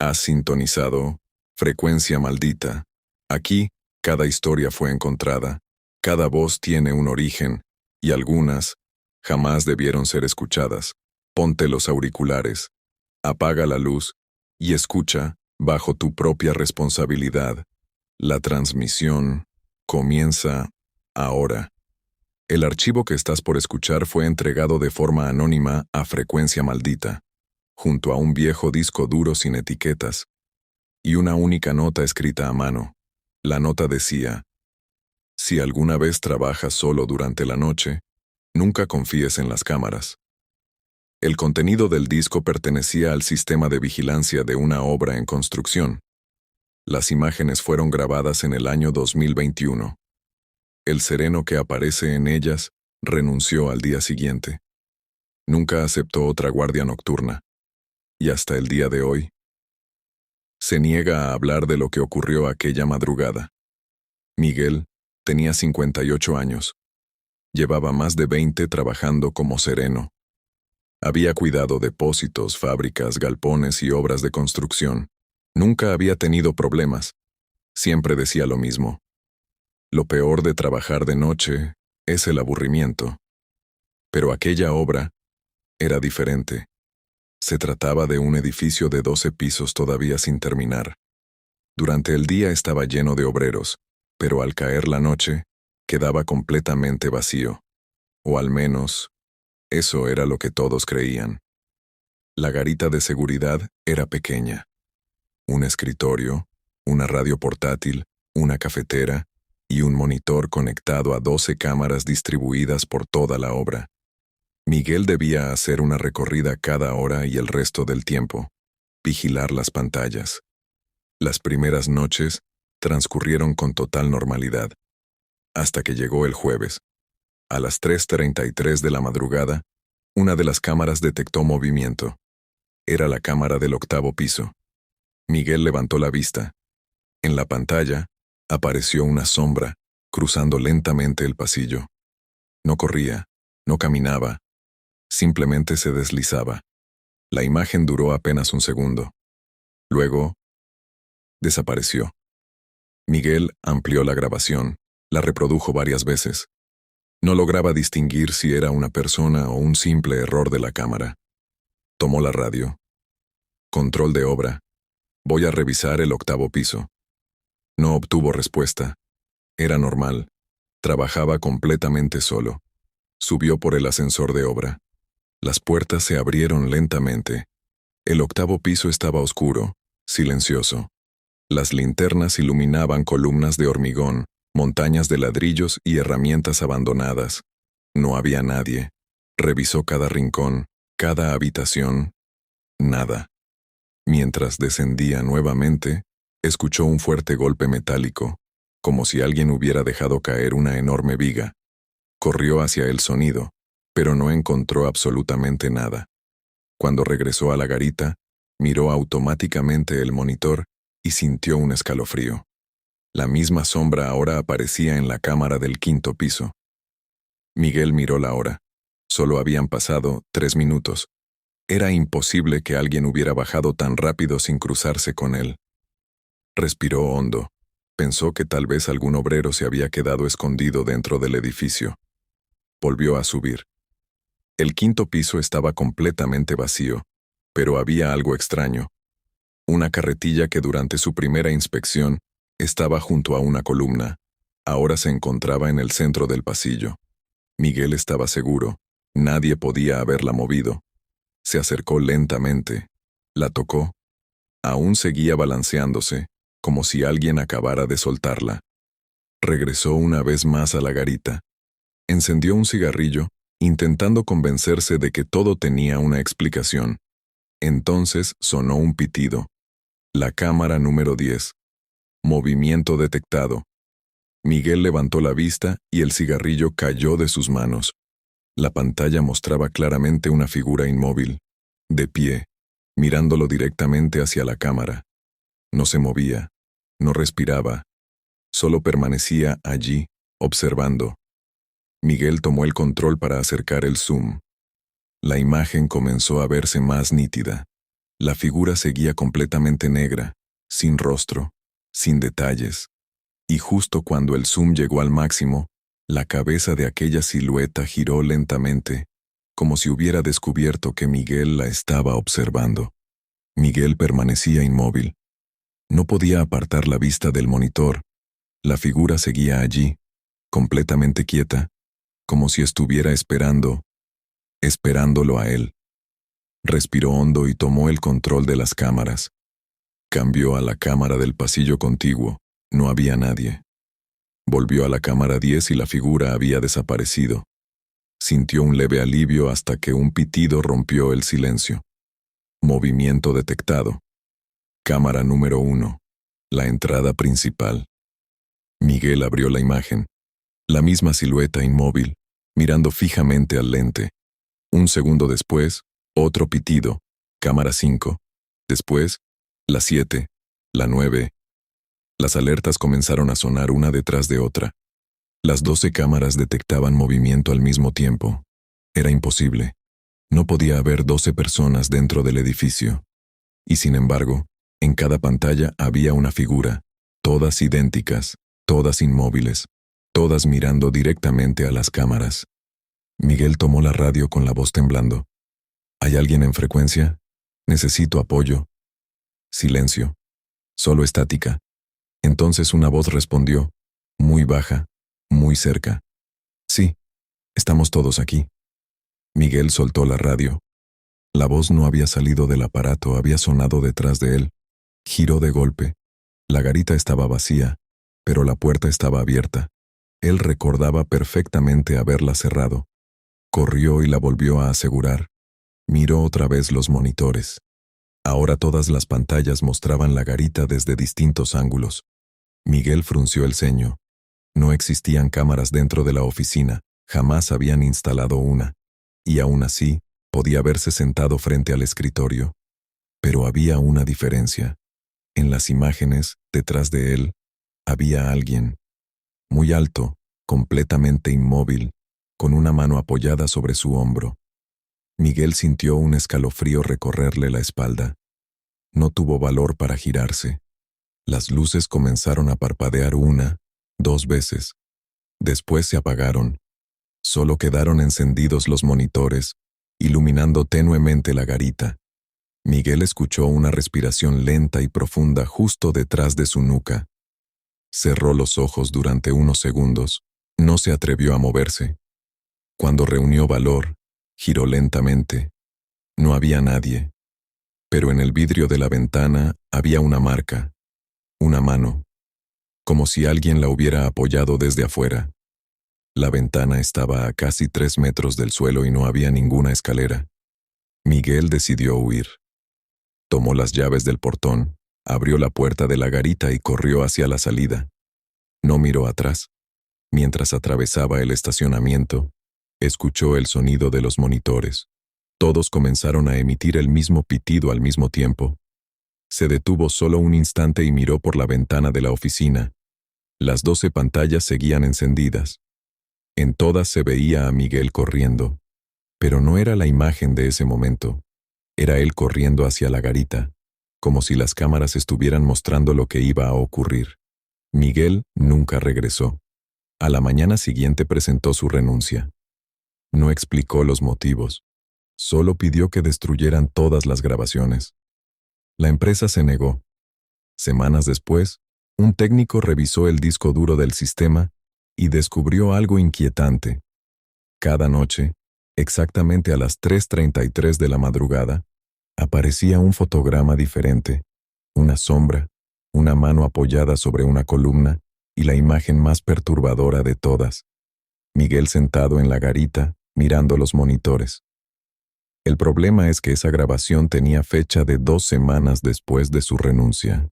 Has sintonizado Frecuencia Maldita. Aquí, cada historia fue encontrada, cada voz tiene un origen, y algunas jamás debieron ser escuchadas. Ponte los auriculares, apaga la luz y escucha bajo tu propia responsabilidad. La transmisión comienza ahora. El archivo que estás por escuchar fue entregado de forma anónima a Frecuencia Maldita, junto a un viejo disco duro sin etiquetas, y una única nota escrita a mano. La nota decía: si alguna vez trabajas solo durante la noche, nunca confíes en las cámaras. El contenido del disco pertenecía al sistema de vigilancia de una obra en construcción. Las imágenes fueron grabadas en el año 2021. El sereno que aparece en ellas renunció al día siguiente. Nunca aceptó otra guardia nocturna. Y hasta el día de hoy, se niega a hablar de lo que ocurrió aquella madrugada. Miguel tenía 58 años. Llevaba más de 20 trabajando como sereno. Había cuidado depósitos, fábricas, galpones y obras de construcción. Nunca había tenido problemas. Siempre decía lo mismo: lo peor de trabajar de noche es el aburrimiento. Pero aquella obra era diferente. Se trataba de un edificio de 12 pisos todavía sin terminar. Durante el día estaba lleno de obreros, pero al caer la noche, quedaba completamente vacío. O al menos, eso era lo que todos creían. La garita de seguridad era pequeña. Un escritorio, una radio portátil, una cafetera y un monitor conectado a 12 cámaras distribuidas por toda la obra. Miguel debía hacer una recorrida cada hora y el resto del tiempo, vigilar las pantallas. Las primeras noches transcurrieron con total normalidad, hasta que llegó el jueves. A las 3:33 de la madrugada, una de las cámaras detectó movimiento. Era la cámara del 8º piso. Miguel levantó la vista. En la pantalla apareció una sombra cruzando lentamente el pasillo. No corría, no caminaba. Simplemente se deslizaba. La imagen duró apenas un segundo. Luego, desapareció. Miguel amplió la grabación, la reprodujo varias veces. No lograba distinguir si era una persona o un simple error de la cámara. Tomó la radio. Control de obra. Voy a revisar el 8º piso. No obtuvo respuesta. Era normal. Trabajaba completamente solo. Subió por el ascensor de obra. Las puertas se abrieron lentamente. El 8º piso estaba oscuro, silencioso. Las linternas iluminaban columnas de hormigón, montañas de ladrillos y herramientas abandonadas. No había nadie. Revisó cada rincón, cada habitación. Nada. Mientras descendía nuevamente, escuchó un fuerte golpe metálico, como si alguien hubiera dejado caer una enorme viga. Corrió hacia el sonido, pero no encontró absolutamente nada. Cuando regresó a la garita, miró automáticamente el monitor y sintió un escalofrío. La misma sombra ahora aparecía en la cámara del 5º piso. Miguel miró la hora. Solo habían pasado 3 minutos. Era imposible que alguien hubiera bajado tan rápido sin cruzarse con él. Respiró hondo. Pensó que tal vez algún obrero se había quedado escondido dentro del edificio. Volvió a subir. El 5º piso estaba completamente vacío, pero había algo extraño. Una carretilla que durante su primera inspección estaba junto a una columna, ahora se encontraba en el centro del pasillo. Miguel estaba seguro, nadie podía haberla movido. Se acercó lentamente, la tocó. Aún seguía balanceándose, como si alguien acabara de soltarla. Regresó una vez más a la garita. Encendió un cigarrillo, intentando convencerse de que todo tenía una explicación. Entonces sonó un pitido. La cámara número 10. Movimiento detectado. Miguel levantó la vista y el cigarrillo cayó de sus manos. La pantalla mostraba claramente una figura inmóvil, de pie, mirándolo directamente hacia la cámara. No se movía, no respiraba, solo permanecía allí, observando. Miguel tomó el control para acercar el zoom. La imagen comenzó a verse más nítida. La figura seguía completamente negra, sin rostro, sin detalles, y justo cuando el zoom llegó al máximo, la cabeza de aquella silueta giró lentamente, como si hubiera descubierto que Miguel la estaba observando. Miguel permanecía inmóvil. No podía apartar la vista del monitor. La figura seguía allí, completamente quieta, como si estuviera esperándolo a él. Respiró hondo y tomó el control de las cámaras. Cambió a la cámara del pasillo contiguo. No había nadie. Volvió a la cámara 10 y la figura había desaparecido. Sintió un leve alivio hasta que un pitido rompió el silencio. Movimiento detectado. Cámara número 1. La entrada principal. Miguel abrió la imagen. La misma silueta inmóvil, mirando fijamente al lente. Un segundo después, otro pitido. Cámara 5. Después, la 7, la 9. Las alertas comenzaron a sonar una detrás de otra. Las 12 cámaras detectaban movimiento al mismo tiempo. Era imposible. No podía haber 12 personas dentro del edificio. Y sin embargo, en cada pantalla había una figura, todas idénticas, todas inmóviles, todas mirando directamente a las cámaras. Miguel tomó la radio con la voz temblando. ¿Hay alguien en frecuencia? Necesito apoyo. Silencio. Solo estática. Entonces una voz respondió, muy baja, muy cerca. Sí, estamos todos aquí. Miguel soltó la radio. La voz no había salido del aparato, había sonado detrás de él. Giró de golpe. La garita estaba vacía, pero la puerta estaba abierta. Él recordaba perfectamente haberla cerrado. Corrió y la volvió a asegurar. Miró otra vez los monitores. Ahora todas las pantallas mostraban la garita desde distintos ángulos. Miguel frunció el ceño. No existían cámaras dentro de la oficina, jamás habían instalado una. Y aún así, podía verse sentado frente al escritorio. Pero había una diferencia. En las imágenes, detrás de él, había alguien. Muy alto, completamente inmóvil, con una mano apoyada sobre su hombro. Miguel sintió un escalofrío recorrerle la espalda. No tuvo valor para girarse. Las luces comenzaron a parpadear 1, 2 veces. Después se apagaron. Solo quedaron encendidos los monitores, iluminando tenuemente la garita. Miguel escuchó una respiración lenta y profunda justo detrás de su nuca. Cerró los ojos durante unos segundos. No se atrevió a moverse. Cuando reunió valor, giró lentamente. No había nadie. Pero en el vidrio de la ventana había una marca. Una mano. Como si alguien la hubiera apoyado desde afuera. La ventana estaba a casi 3 metros del suelo y no había ninguna escalera. Miguel decidió huir. Tomó las llaves del portón, abrió la puerta de la garita y corrió hacia la salida. No miró atrás. Mientras atravesaba el estacionamiento, escuchó el sonido de los monitores. Todos comenzaron a emitir el mismo pitido al mismo tiempo. Se detuvo solo un instante y miró por la ventana de la oficina. Las 12 pantallas seguían encendidas. En todas se veía a Miguel corriendo. Pero no era la imagen de ese momento. Era él corriendo hacia la garita, como si las cámaras estuvieran mostrando lo que iba a ocurrir. Miguel nunca regresó. A la mañana siguiente presentó su renuncia. No explicó los motivos. Solo pidió que destruyeran todas las grabaciones. La empresa se negó. Semanas después, un técnico revisó el disco duro del sistema y descubrió algo inquietante. Cada noche, exactamente a las 3:33 de la madrugada, aparecía un fotograma diferente, una sombra, una mano apoyada sobre una columna y la imagen más perturbadora de todas. Miguel sentado en la garita, mirando los monitores. El problema es que esa grabación tenía fecha de 2 semanas después de su renuncia.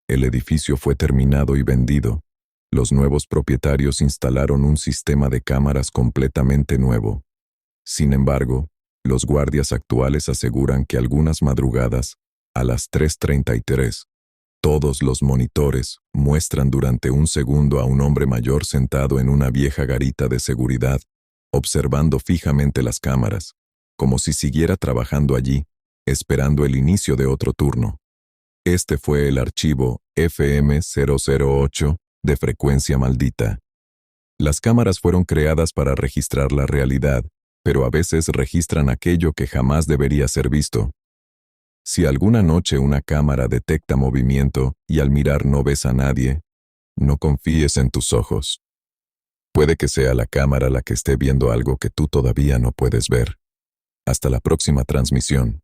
El edificio fue terminado y vendido. Los nuevos propietarios instalaron un sistema de cámaras completamente nuevo. Sin embargo, los guardias actuales aseguran que algunas madrugadas, a las 3:33, todos los monitores muestran durante un segundo a un hombre mayor sentado en una vieja garita de seguridad, observando fijamente las cámaras, como si siguiera trabajando allí, esperando el inicio de otro turno. Este fue el archivo FM008 de Frecuencia Maldita. Las cámaras fueron creadas para registrar la realidad, pero a veces registran aquello que jamás debería ser visto. Si alguna noche una cámara detecta movimiento y al mirar no ves a nadie, no confíes en tus ojos. Puede que sea la cámara la que esté viendo algo que tú todavía no puedes ver. Hasta la próxima transmisión.